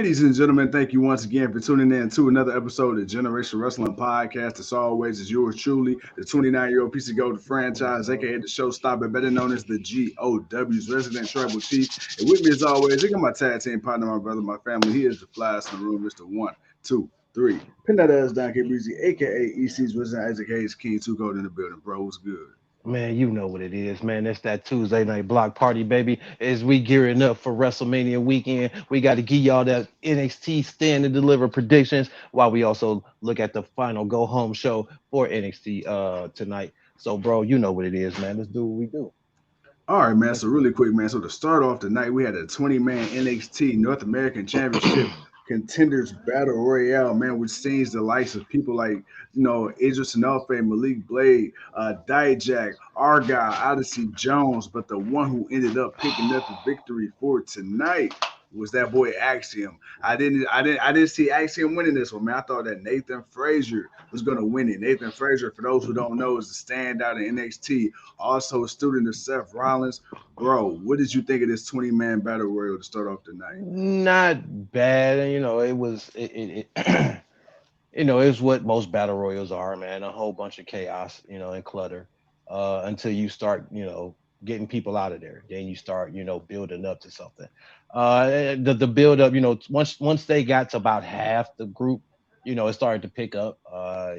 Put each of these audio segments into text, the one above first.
Ladies and gentlemen, thank you once again for tuning in to another episode of Generation Wrestling Podcast. As always, is yours truly, the 29-year-old piece of gold franchise, aka the showstopper, better known as the GOW's resident tribal chief. And with me, as always, I got my tag team partner, my brother, my family. He is the flyest in the room, Mr. 1, 2, 3. Pin that ass down, Breezy, aka EC's resident Isaac Hayes King, 2 Gold in the building, bro. What's good? Man, you know what it is, man. It's that Tuesday night block party, baby. As we gearing up for WrestleMania weekend, we got to give y'all that NXT stand and deliver predictions while we also look at the final go home show for NXT tonight. So, bro, you know what it is, man. Let's do what we do. All right, man. Let's So really quick, man. So to start off tonight, we had a 20-man NXT North American Championship contenders battle royale, man, which sees the likes of people like Idris Enofe, Malik Blade, Dijak, Argyle, Odyssey Jones, but the one who ended up picking up the victory for tonight was that boy Axiom. I didn't see Axiom winning this one, man. I thought that Nathan Frazer was gonna win it. Nathan Frazer, for those who don't know, is a standout in NXT, also a student of Seth Rollins. Bro, what did you think of this 20-man battle royal to start off the night? Not bad. It was it's what most battle royals are, man. A whole bunch of chaos, and clutter. Until you start, getting people out of there. Then you start, building up to something. The build up, once they got to about half the group, it started to pick up.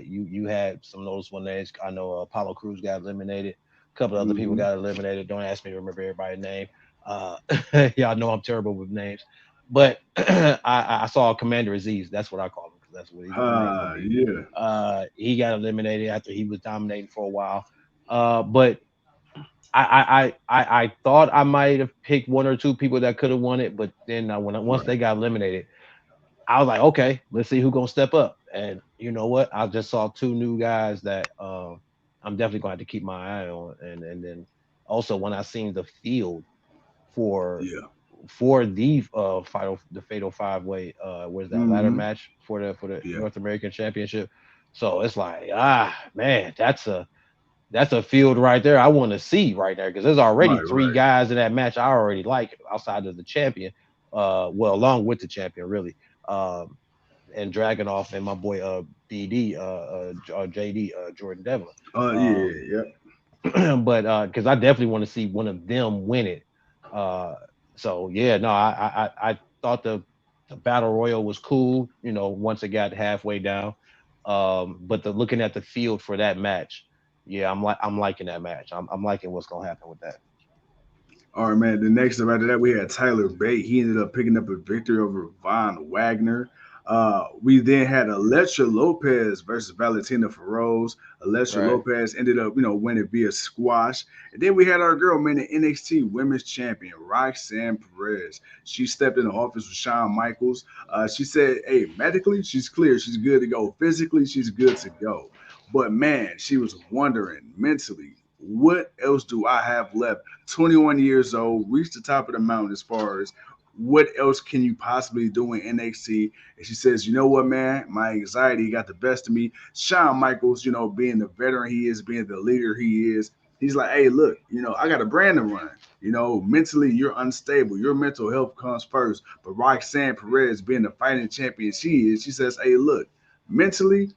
You had some noticeable names. I know Apollo Cruz got eliminated. A couple other people Mm-hmm. got eliminated. Don't ask me to remember everybody's name. Uh, y'all know I'm terrible with names. But I saw Commander Aziz. That's what I call him because that's what the name's gonna be. Yeah. He got eliminated after he was dominating for a while. But I thought I might have picked one or two people that could have won it, but then once Right. they got eliminated, I was like, okay, let's see who gonna step up. And you know what? I just saw two new guys that I'm definitely going to have to keep my eye on. And then also when I seen the field for Yeah. the fatal five way was that ladder Mm-hmm. match for the Yeah. North American Championship. So it's like, man, that's a field right there I want to see right there because there's already Right, three right. guys in that match I already like outside of the champion. Well, along with the champion, really. Um, and Dragonoff and my boy BD JD Jordan Devlin. Yeah, Um, yeah. but because I definitely want to see one of them win it. Uh, so yeah, no, I thought the battle royal was cool. Once it got halfway down. But looking at the field for that match, yeah, I'm liking that match. I'm liking what's gonna happen with that. All right, man. The next up after that, we had Tyler Bate. He ended up picking up a victory over Von Wagner. We then had Elektra Lopez versus Valentina Feroz. Elektra Right. Lopez ended up, winning via squash. And then we had our girl, man, the NXT Women's Champion, Roxanne Perez. She stepped in the office with Shawn Michaels. She said, hey, medically, she's clear. She's good to go. Physically, she's good to go. But man, she was wondering mentally, what else do I have left? 21 years old, reached the top of the mountain as far as what else can you possibly do in NXT? And she says, you know what, man, my anxiety got the best of me. Shawn Michaels, being the veteran he is, being the leader he is, he's like, hey, look, I got a brand to run. Mentally, you're unstable. Your mental health comes first. But Roxanne Perez, being the fighting champion she is, she says, hey, look, mentally,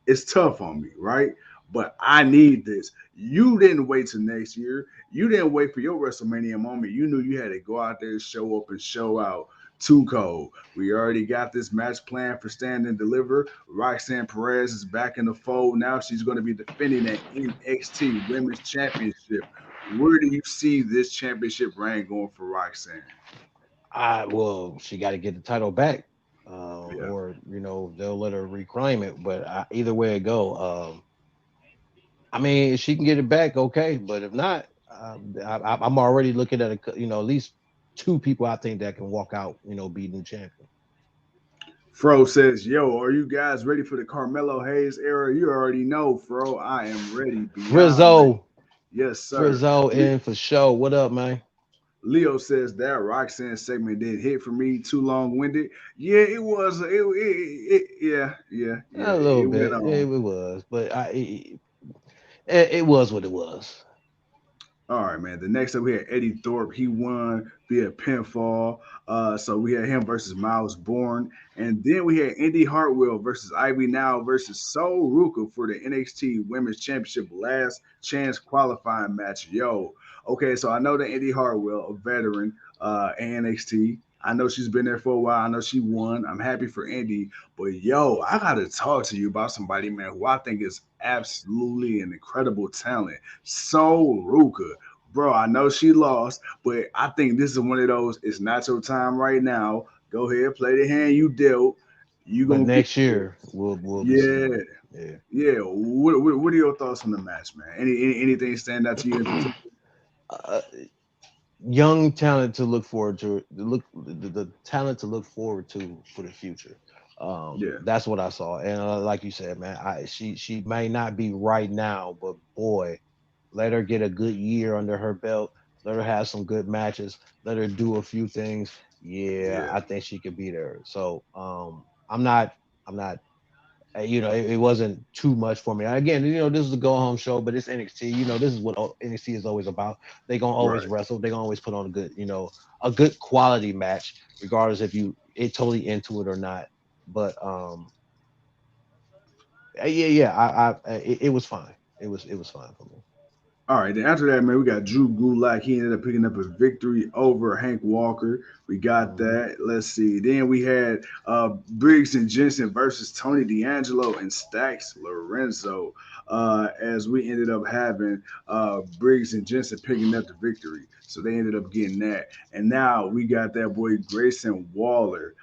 it's tough on me, right? But I need this. You didn't wait till next year. You didn't wait for your WrestleMania moment. You knew you had to go out there, show up, and show out. Too cold. We already got this match planned for Stand and Deliver. Roxanne Perez is back in the fold. Now she's going to be defending that NXT Women's Championship. Where do you see this championship reign going for Roxanne? Well, she got to get the title back, Yeah. or they'll let her reclaim it. But either way it go, I mean, if she can get it back, okay. But if not, I'm already looking at at least two people I think that can walk out, beating the champion. Fro says, yo, are you guys ready for the Carmelo Hayes era? You already know, Fro. I am ready, beyond ready. Frizzo, Yes, sir. Frizzo Le- in for show. What up, man? Leo says that Roxanne segment did hit for me, too long winded. Yeah, it was. Yeah, yeah, yeah. A little It went bit, on. it was, but it was what it was. All right, man. The next up we had Eddie Thorpe. He won via pinfall. So we had him versus Miles Bourne. And then we had Indy Hartwell versus Ivy Now versus Sol Ruka for the NXT Women's Championship last chance qualifying match. Yo, okay, so I know that Indy Hartwell, a veteran in NXT. I know she's been there for a while. I know she won. I'm happy for Indy. But yo, I gotta talk to you about somebody, man, who I think is absolutely an incredible talent. Sol Ruka. Bro, I know she lost, but I think this is one of those. It's not your time right now. Go ahead, play the hand you dealt. You But gonna get next there. year we'll be seeing Yeah, her. Yeah. yeah. What are your thoughts on the match, man? Anything stand out to you in particular? uh, Young talent to look forward to. The talent to look forward to for the future. Yeah, That's what I saw, and like you said, man, she may not be right now, but boy, let her get a good year under her belt. Let her have some good matches. Let her do a few things. Yeah, yeah, I think she could be there. So I'm not. I'm not it wasn't too much for me. Again, this is a go home show, but it's NXT. This is what NXT is always about. They gonna always right. wrestle. They gonna always put on a good quality match, regardless if you it totally into it or not. But yeah, it was fine. It was fine for me. All right, then after that, man, we got Drew Gulak. He ended up picking up a victory over Hank Walker. We got Mhm. that. Let's see. Then we had Briggs and Jensen versus Tony D'Angelo and Stacks Lorenzo. As we ended up having Briggs and Jensen picking up the victory. So they ended up getting that. And now we got that boy Grayson Waller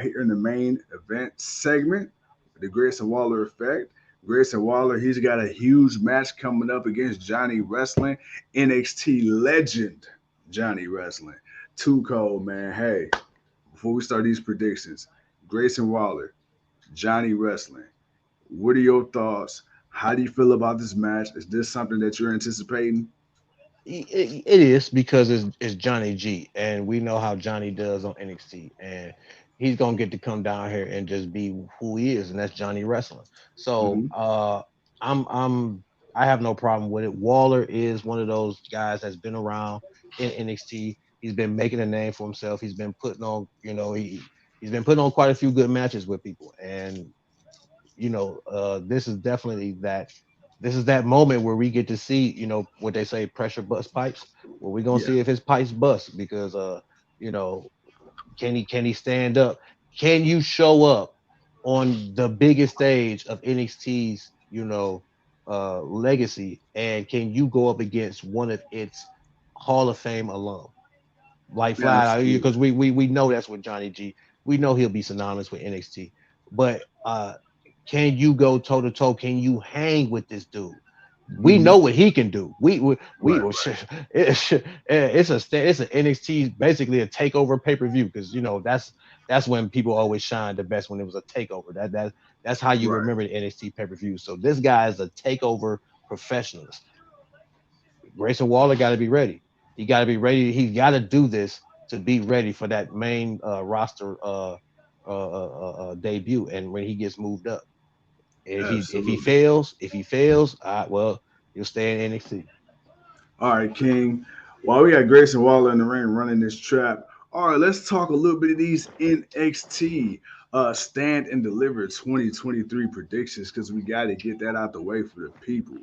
here in the main event segment, the Grayson Waller effect. Grayson Waller, he's got a huge match coming up against Johnny Wrestling, NXT legend Johnny Wrestling. Too cold, man. Hey, before we start these predictions, Grayson Waller, Johnny Wrestling, what are your thoughts? How do you feel about this match? Is this something that you're anticipating? It is because it's Johnny G, and we know how Johnny does on NXT, and he's gonna get to come down here and just be who he is, and that's Johnny Wrestling. So Mm-hmm. I'm I have no problem with it. Waller is one of those guys that's been around in NXT. He's been making a name for himself. He's been putting on, he's been putting on quite a few good matches with people, and this is definitely that. This is that moment where we get to see, what they say, pressure bust pipes. Where we're gonna Yeah, see if his pipes bust because, you know, can he stand up? Can you show up on the biggest stage of NXT's, legacy, and can you go up against one of its Hall of Fame alum? Like flat out, absolutely. because we know that's what Johnny G. We know he'll be synonymous with NXT, but can you go toe to toe? Can you hang with this dude? We Mm-hmm. know what he can do. We Right, will. right, It's an NXT, basically a takeover pay per view, because that's when people always shine the best, when it was a takeover. That's how you right. remember the NXT pay per view. So this guy is a takeover professionalist. Grayson Waller got to be ready. He got to be ready. He got to do this to be ready for that main roster debut, and when he gets moved up. Absolutely. If he fails, well, he'll stay in NXT. All right, King. While we got Grayson Waller in the ring running this trap, all right, let's talk a little bit of these NXT stand and deliver 2023 predictions because we got to get that out the way for the people.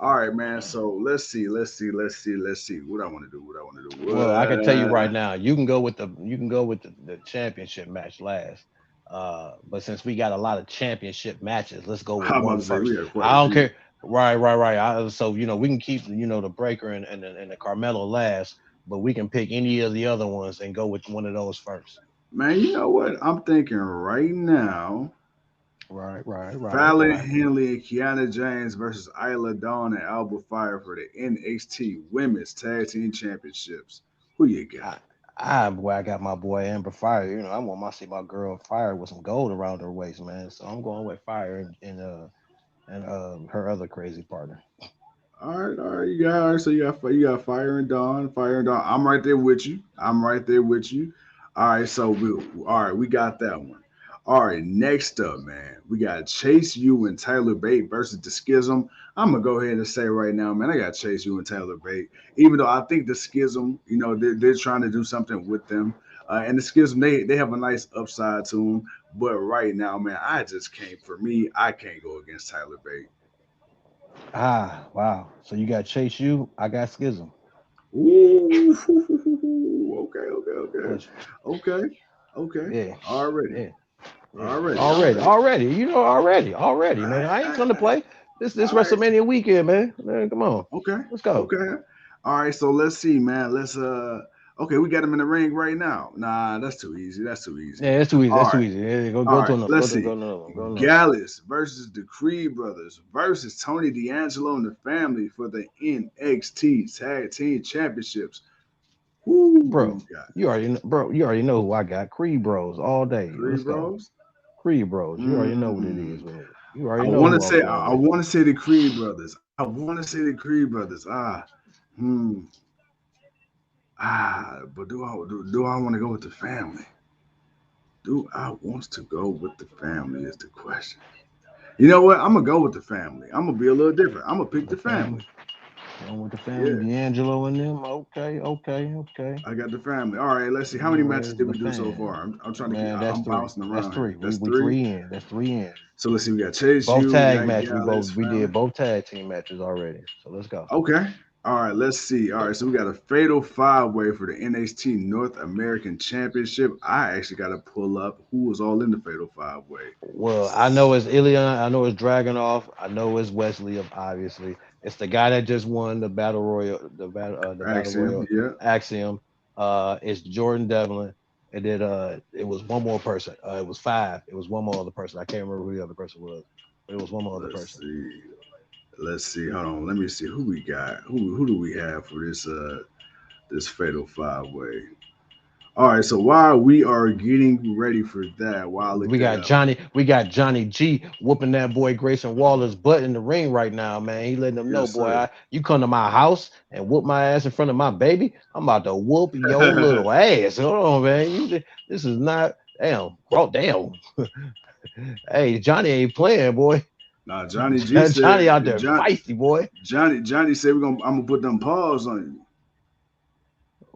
All right, man. So let's see. What I want to do. What I want to do. Well, I can tell you right now, you can go with the championship match last. But since we got a lot of championship matches, let's go with I'm about one to say we first. got quite I a don't few. care. Right. So we can keep the Breaker and the Carmelo last, but we can pick any of the other ones and go with one of those first. Man, you know what? I'm thinking right now. Fallon Right. Henley and Kiana James versus Isla Dawn and Alba Fire for the NXT Women's Tag Team Championships. Who you got? Boy, I got my boy Amber Fire. I want my see my girl Fire with some gold around her waist, man. So I'm going with Fire and her other crazy partner. All right, you got all right. So you got Fire and Dawn. I'm right there with you. I'm right there with you. All right, so we got that one. All right, next up, man, we got Chase U and Tyler Bate versus the Schism. I'm gonna go ahead and say right now, man, I got Chase U and Tyler Bate. Even though I think the Schism, they're trying to do something with them, and the Schism they have a nice upside to them. But right now, man, I just can't. For me, I can't go against Tyler Bate. Ah, wow. So you got Chase U, I got Schism. Ooh, okay, okay, okay, Which, okay, okay. yeah, Already, yeah, yeah. already, Already, already. already. You know, already, man. I, I ain't I, gonna play. This all right. WrestleMania weekend, man. Man, come on. Okay. Let's go. Okay. All right. So let's see, man. Okay, we got him in the ring right now. Nah, that's too easy. That's too easy. Yeah, that's too easy. All That's too right. easy. Yeah, go All go to right. another. Let's see. Go to another one. Go to another. Gallus versus the Creed brothers versus Tony D'Angelo and the family for the NXT Tag Team Championships. Bro, Who we got? you already know who I got. Creed Bros all day. Creed Let's go. bros. Creed Bros. You already know what it is Mm. with me. You already know who I'm going I with. want to say the Creed brothers. I want to say the Creed brothers. Hmm. But do I want to go with the family? Do I want to go with the family is the question. You know what? I'm gonna go with the family. I'm gonna be a little different. I'm gonna pick The the family. family. Going with the family, Yeah, D'Angelo and them. Okay, okay, okay. I got the family. All right, let's see. How many matches Where's did the we do so fam? far? I'm trying to keep. Man, that's I'm three. bouncing That's around three. here. We That's we three. three in. That's three in. So let's see. We got Chase Both U. We tag got match. Gallus We family. did both tag team matches already. So let's go. Okay. All right, let's see. All right, so we got a fatal five way for the NXT North American Championship. I actually got to pull up who was all in the fatal five way. Well, I know it's Ilion. I know it's Dragunov. I know it's Wesley. Obviously, it's the guy that just won the battle royal. The battle Axiom, royal yeah. Axiom. It's Jordan Devlin. And then it was one more person. It was five. It was one more other person. I can't remember who the other person was, but it was one more other Let's person. see. Let's see. Hold on. Let me see who we got. Who do we have for this fatal five way? All right. So while we are getting ready for that, while I look We that got up, Johnny. We got Johnny G whooping that boy Grayson Waller's butt in the ring right now, man. He letting them know, yes boy, sir. you come to my house and whoop my ass in front of my baby. I'm about to whoop your little ass. Hold on, man. This is not damn. Oh damn. Hey, Johnny ain't playing, boy. Now Johnny G said Johnny out there feisty, boy. Johnny said I'm gonna put them paws on you.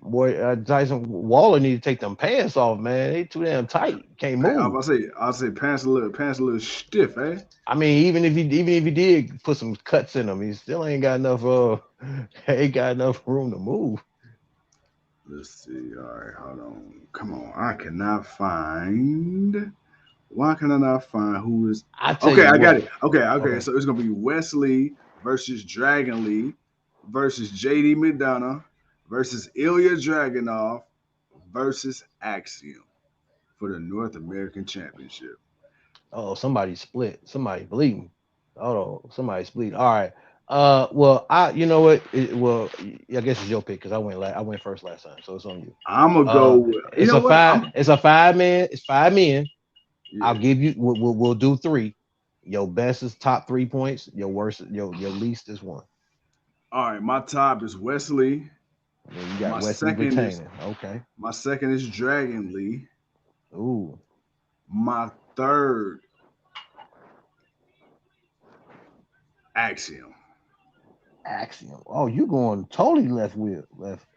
Boy, Tyson Waller need to take them pants off, man. They too damn tight. Can't move. I'll say pants a little stiff, eh? I mean, even if he did put some cuts in him, he still ain't got enough ain't got enough room to move. Let's see. All right, hold on. Come on. I cannot find. Why can I not find who is? I tell Okay, you I got what. it. Okay, okay. Okay. So it's gonna be Wesley versus Dragon Lee versus JD McDonough versus Ilya Dragunov versus Axiom for the North American Championship. Oh, somebody split. Somebody bleeding. Oh, somebody bleeding. All right. Well, you know what? I guess it's your pick because I went first last time, so it's on you. I'm gonna go. With, you It's know a what? five. I'm It's a 5 man. It's 5 men. I'll yeah. give you. We'll do three. Your best is top 3 points. Your worst. Your least is one. All right. My top is Wesley. And then you got My Wesley second is retaining. Okay. Dragon Lee. Ooh. My third Axiom. Axiom. Oh, you going totally left.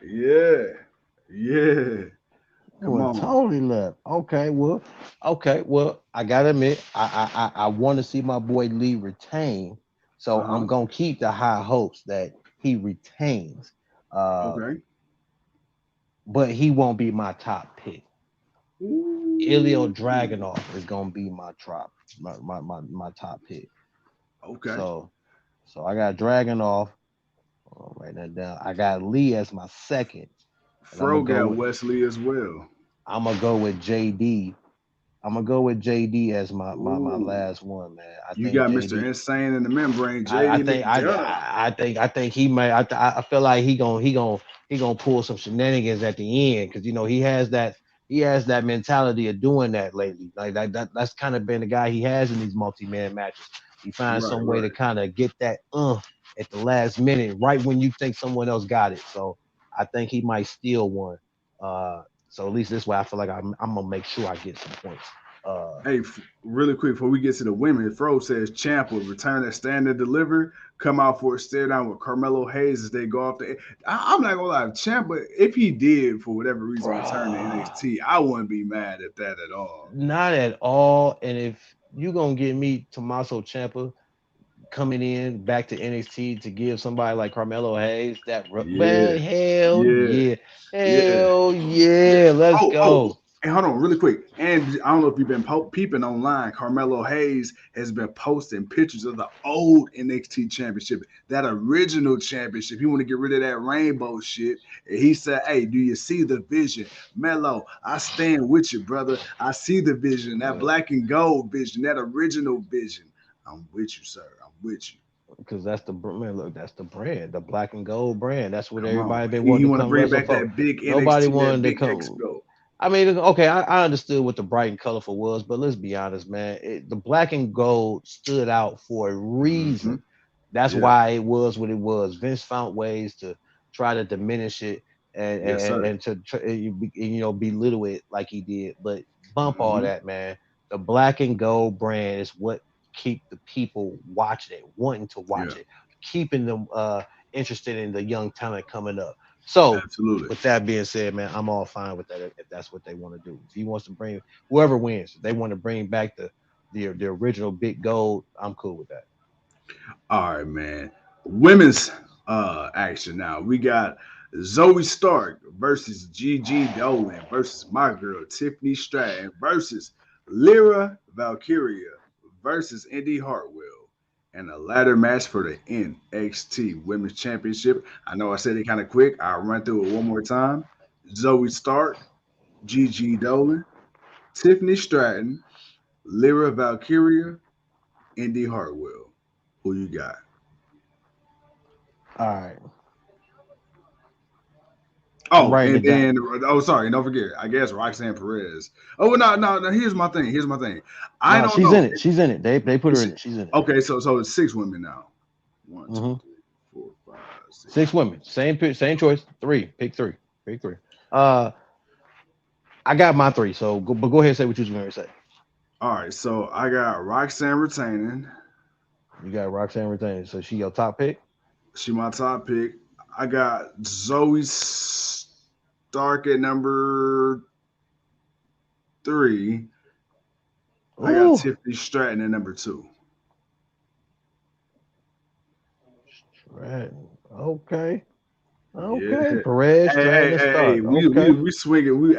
Yeah. Yeah. Come Going on. totally left. Okay. Well, I gotta admit, I want to see my boy Lee retain. So Uh-huh. I'm gonna keep the high hopes that he retains. Uh, Okay. but he won't be my top pick. Ilya Ooh. Dragunov is gonna be my top pick. Okay. So I got Dragunov. I'll write that down. I got Lee as my second, and Fro got Wesley as well. I'm gonna go with JD. I'm gonna go with JD as my Ooh. last one, man. I You think got Mr. JD. Insane in the membrane, I JD think McDonough. I think he might. I feel like he gonna pull some shenanigans at the end because he has that mentality of doing that lately. Like that's kind of been the guy he has in these multi-man matches. He finds Right, some way to right. kind of get that at the last minute, right when you think someone else got it. So I think he might steal one. So at least this way, I feel like I'm gonna make sure I get some points. Hey, really quick before we get to the women, Fro says Champ will return that stand and deliver, come out for a stare down with Carmelo Hayes as they go off the. I'm not gonna lie, Champ, but if he did for whatever reason return to bruh, NXT, I wouldn't be mad at that at all. not at all. And if you gonna get me Tommaso Ciampa coming in back to NXT to give somebody like Carmelo Hayes man, Yeah, hell yeah, yeah, yeah. hell Yeah. yeah, let's Oh, go. and hold on, really quick. And I don't know if you've been peeping online. Carmelo Hayes has been posting pictures of the old NXT championship, that original championship. He want to get rid of that rainbow shit. And he said, "Hey, do you see the vision, Melo? I stand with you, brother. I see the vision, that black and gold vision, that original vision. I'm with you, sir. I'm with you. Because that's the man. Look, that's the brand, the black and gold brand. That's what Come on." everybody been He wanting to want to come bring wrestle back for. that big Nobody NXT, that wanted to big come. expo. I mean, okay, I understood what the bright and colorful was, but let's be honest, man. The black and gold stood out for a Hmm. reason. That's Yeah. why it was what it was. Vince found ways to try to diminish it and Yes, sir. to belittle it like he did. But bump all Hmm. that, man. The black and gold brand is what keep the people watching it, wanting to Yeah. watch it, keeping them interested in the young talent coming up. So Absolutely. with that being said, man, I'm all fine with that if that's what they want to do. If he wants to bring whoever wins, if they want to bring back the original big gold, I'm cool with that. All right, man. Women's action now. We got Zoe Stark versus Gigi Dolan versus my girl Tiffany Stratton versus Lyra Valkyria versus Indy Hartwell. And a ladder match for the NXT Women's Championship. I know I said it kind of quick. I'll run through it one more time. Zoe Stark, Gigi Dolan, Tiffany Stratton, Lyra Valkyria, Indy Hartwell. Who you got? All right, I'm Oh, writing and it down. then sorry, don't forget. I guess Roxanne Perez. Oh no, no, no. Here's my thing. Here's my thing. I No, don't she's know. in it. She's in it. They put her It's, in it. She's in it. okay, so it's six women now. One, two, Hmm. three, four, five, six. 6 women, same choice. Three, pick three, pick three. Uh, I got my three. So go ahead and say what you was going to say. All right, so I got Roxanne retaining. You got Roxanne retaining. So she your top pick. She my top pick. I got Zoe Stark at number three. I got Ooh, Tiffany Stratton at number two. right. Okay. Yeah. Okay. Perez, Hey, Stratton, hey, and hey, hey, Stark. we we Okay. we swinging. We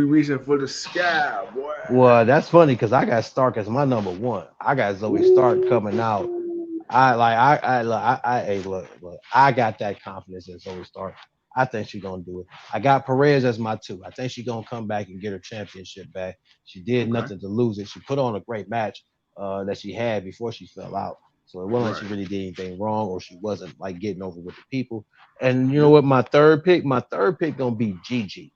reaching for the sky, boy. Well, that's funny because I got Stark as my number one. I got Zoe Stark coming out. Ooh. Hey, look, I got that confidence in Zoe Stark. I think she's gonna do it. I got Perez as my two. I think she's gonna come back and get her championship back. She did Okay. nothing to lose it. She put on a great match that she had before she fell out. So it wasn't like Right. she really did anything wrong or she wasn't like getting over with the people. And you know Yep. what? My third pick gonna be Gigi.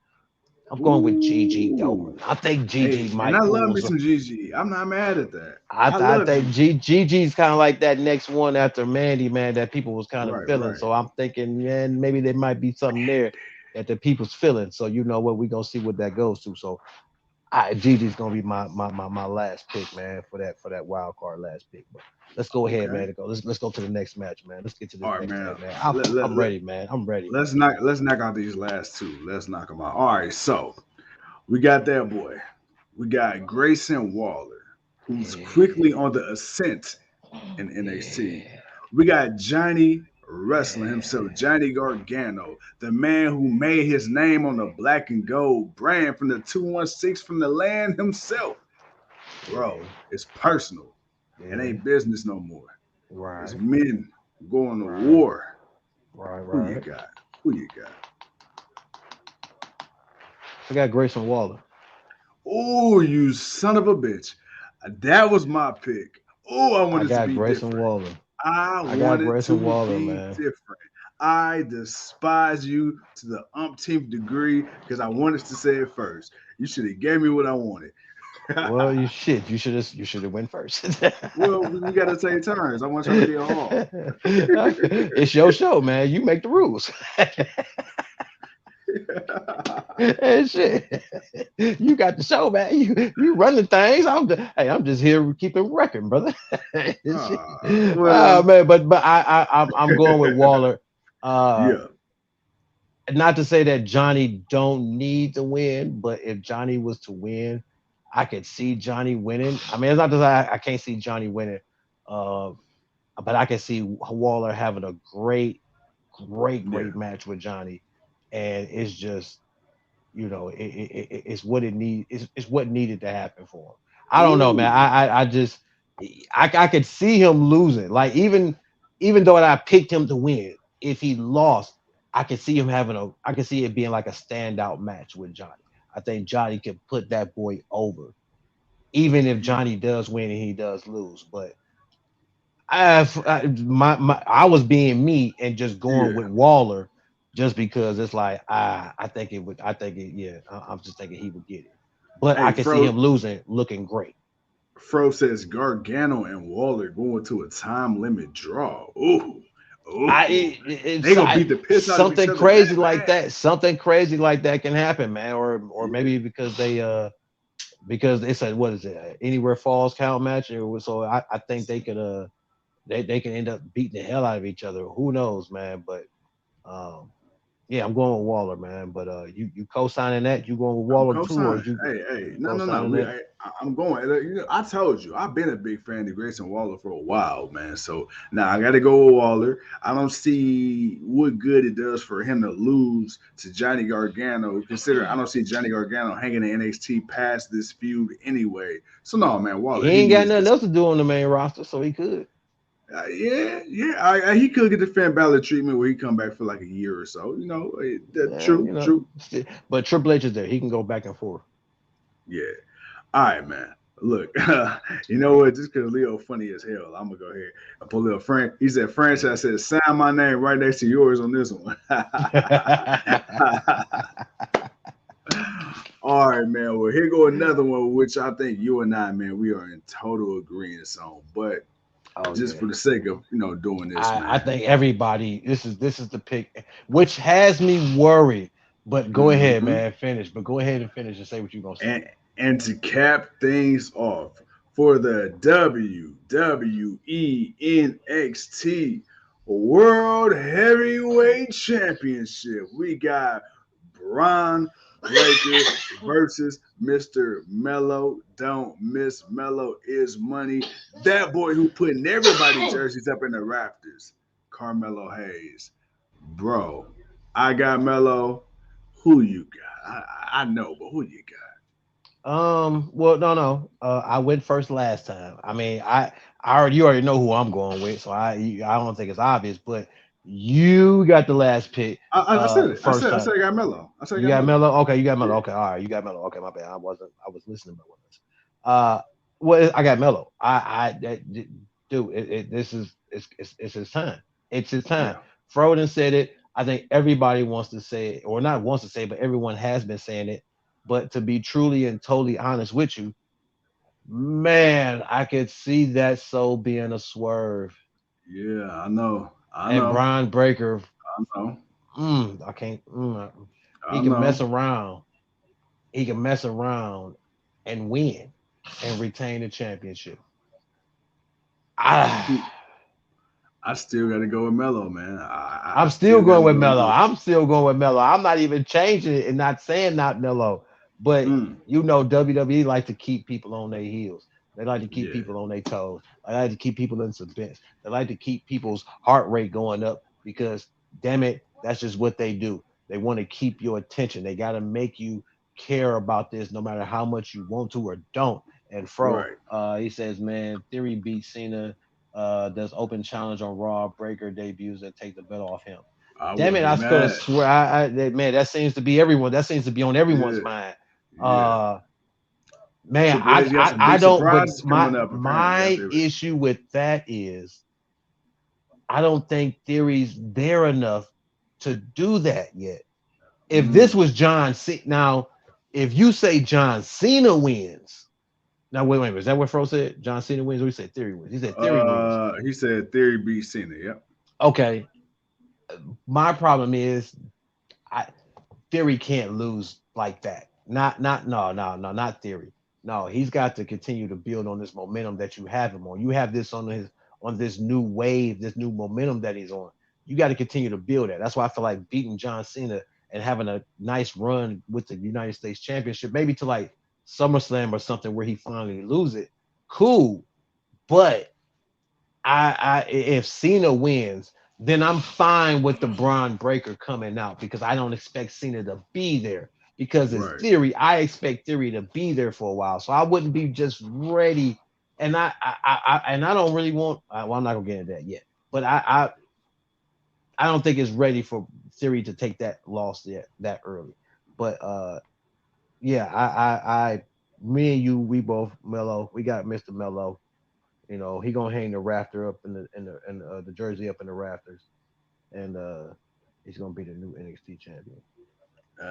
I'm going with Gigi Dolan. Ooh. I think Gigi Hey, and might I love pull me some. some GG. I'm not mad at that. I, I I love think GG. Gigi's kind of like that next one after Mandy, man, that people was kind of Right, feeling. right. So I'm thinking, man, maybe there might be something there that the people's feeling. So you know what, we gonna see what that goes to. So Gigi's gonna be my last pick, man, for that wild card last pick. But let's go ahead, Okay. man. Let's go to the next match, man. Let's get to this All right, next man. match, man. Let, let, I'm let, ready, man. I'm ready, man. let's knock out these last two. Let's knock them out. All right, so we got that boy. We got Grayson Waller, who's quickly on the ascent in NXT. Yeah, We got Johnny Wrestling himself, yeah. Johnny Gargano, the man who made his name on the black and gold brand from the 216 from the land himself. Bro, Yeah, it's personal. It yeah. ain't business no more. It's Right, men going to right, war. right, Who you right. got? Who you got? I got Grayson Waller. Oh, you son of a bitch. That was my pick. Oh, I I wanted to got be Grayson different. Waller. I I got wanted Grayson to Waller, be man. different. I despise you to the umpteenth degree because I wanted to say it first. You should have gave me what I wanted. Well, you should have went first. Well, we got to take turns. I want y'all to be a hall. It's your show, man. You make the rules. And shit, you got the show, man. You running things. I'm just here keeping record, brother. Shit. Well, Man, but I'm going with Waller. Uh, yeah, not to say that Johnny don't need to win, but if Johnny was to win, I could see Johnny winning. I mean, it's not that I can't see Johnny winning, uh, but I can see Waller having a yeah. great match with Johnny, and it's just it's what it need. It's what needed to happen for him. I don't know, man. Ooh, I just I could see him losing. Like even though I picked him to win, if he lost, I could see him having a. I could see it being like a standout match with Johnny. I think Johnny could put that boy over, even if Johnny does win and he does lose. But I was being me and just going yeah. with Waller just because it's like I think it would I think it yeah I'm just thinking he would get it, but I Hey, can see Fro. him losing looking great. Fro says Gargano and Waller going to a time limit draw. Ooh, ooh. They It's gonna beat the piss out of each something other that crazy like bad. that, something crazy like that can happen, man, or Yeah. maybe because it's a what is it anywhere falls count match, so I think they could they can end up beating the hell out of each other. Who knows, man? But um, yeah, I'm going with Waller, man. But you co-signing that? You going with I'm Waller too, or co-signing. you Hey, no, no, no. co-signing that? I'm going. I told you, I've been a big fan of Grayson Waller for a while, man. So now I got to go with Waller. I don't see what good it does for him to lose to Johnny Gargano. Considering I don't see Johnny Gargano hanging in NXT past this feud anyway. So no, man, He Waller, he ain't got needs nothing this. else to do on the main roster, so he could. Yeah. He could get the fan ballot treatment where he come back for like a year or so. You True, know, true. but Triple H is there. He can go back and forth. Yeah. All right, man. Look, you know what? Just because Leo funny as hell, I'm gonna go ahead and pull Leo Frank. He said franchise said sign my name right next to yours on this one. All right, man. Well, here go another one, which I think you and I, man, we are in total agreement on. But Oh just yeah. for the sake of doing this, I man. think everybody this is the pick, which has me worried. But go ahead, Hmm. man, finish. But go ahead and finish and say what you're gonna say. And to cap things off for the WWE NXT World Heavyweight Championship, we got Braun Breaker versus Mr. Mello. Don't miss Mello is money. That boy who putting everybody jerseys up in the rafters. Carmelo Hayes. Bro, I got Mello. Who you got? I know, but who you got? Well, no. I went first last time. I mean, you already know who I'm going with, so I don't think it's obvious. But you got the last pick. I said The it. I first said I time said I got Mello. I said I you got got Mello. Melo. Okay, you got Melo. Yeah. Okay, all right, you got Melo. Okay, my bad. I was listening, but wasn't. Well, I got Melo. Dude, this is it's his time. It's his time. Yeah. Froden said it. I think everybody wants to say it, or not wants to say it, but everyone has been saying it. But to be truly and totally honest with you, man, I could see that so being a swerve. Yeah, I know. I And know. Brian Breaker, I know. I can't. He I can mess know. around. He can mess around and win and retain the championship. See, I, I still got to go with Mello, man. I I'm still still got going to with go with Melo. Mello. I'm still going with Melo. I'm not even changing it and not saying not Melo. But Mm, WWE like to keep people on their heels. They like to keep yeah. people on their toes. They like to keep people in suspense. They like to keep people's heart rate going up because, damn it, that's just what they do. They want to keep your attention. They got to make you care about this no matter how much you want to or don't. And Fro, Right. he says, man, Theory beats Cena, does open challenge on Raw, Breaker debuts and take the belt off him. I Damn wouldn't it, be I could have mad. swear man, that seems to be everyone. That seems to be on everyone's Yeah. mind. Yeah. Uh man, Triple H got some I big don't but surprises coming up, apparently, my after. issue with that is I don't think Theory's there enough to do that yet. If this Mm. was John Cena, now if you say John Cena wins, now wait, is that what Fro said? John Cena wins, or he said Theory wins? He said Theory wins. He said Theory beat Cena. Yep. Okay, my problem is I Theory can't lose. like that. Not Theory. No, he's got to continue to build on this momentum that you have him on. You have this on this new wave, this new momentum that he's on. You got to continue to build that. That's why I feel like beating John Cena and having a nice run with the United States Championship, maybe to like SummerSlam or something where he finally lose it. Cool, but I if Cena wins, then I'm fine with the Braun Breaker coming out because I don't expect Cena to be there. Because it's Right. Theory, I expect Theory to be there for a while, so I wouldn't be just ready. And I don't really want. Well, I'm not gonna get into that yet, but I don't think it's ready for Theory to take that loss yet that early. But yeah, me and you, we both Mello. We got Mr. Mello. You know, he gonna hang the rafter up in the jersey up in the rafters, and he's gonna be the new NXT champion,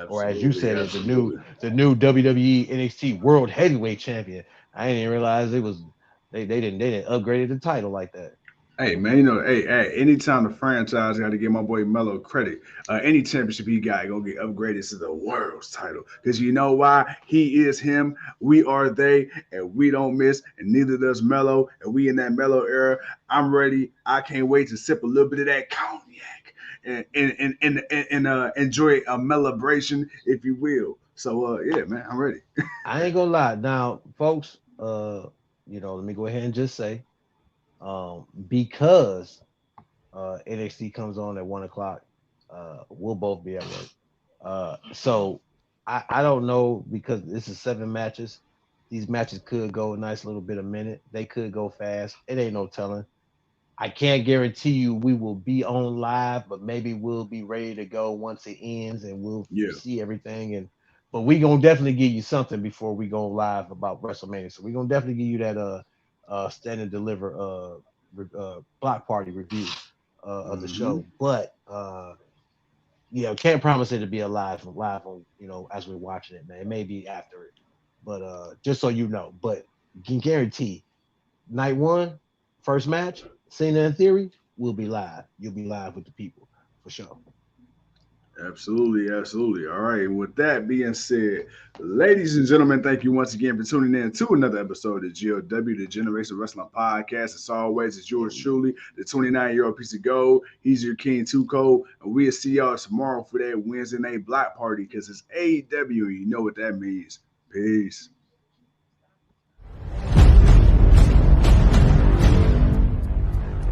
or as you Absolutely. said it, Absolutely. the new WWE NXT World Heavyweight Champion. I didn't even realize it was they didn't upgrade the title like that. Hey man, hey, anytime the franchise got to give my boy Melo credit, any championship he got gonna get upgraded to the world's title. Because you know why? He is him, we are they, and we don't miss, and neither does Melo. And we in that Melo era. I'm ready. I can't wait to sip a little bit of that cognac and enjoy a celebration, if you will. So yeah, man, I'm ready. I ain't gonna lie, now, folks. Let me go ahead and just say, because NXT comes on at 1 o'clock, we'll both be at work. So I don't know because this is 7 matches. These matches could go a nice little bit a minute. They could go fast. It ain't no telling. I can't guarantee you we will be on live, but maybe we'll be ready to go once it ends and we'll Yeah. see everything. And but we gonna definitely give you something before we go live about WrestleMania. So we gonna definitely give you that stand and deliver block party review of the Hmm. show. But yeah, can't promise it to be a live on as we're watching it, man. It may be after it, but just so you know. But can guarantee night one, first match, Cena in Theory, will be live. You'll be live with the people for sure. Absolutely, absolutely. All right. And with that being said, ladies and gentlemen, thank you once again for tuning in to another episode of GOW, the Generation Wrestling Podcast. As always, it's yours truly, the 29-year-old piece of gold. He's your King Tuco. And we'll see y'all tomorrow for that Wednesday night block party because it's AEW and you know what that means. Peace.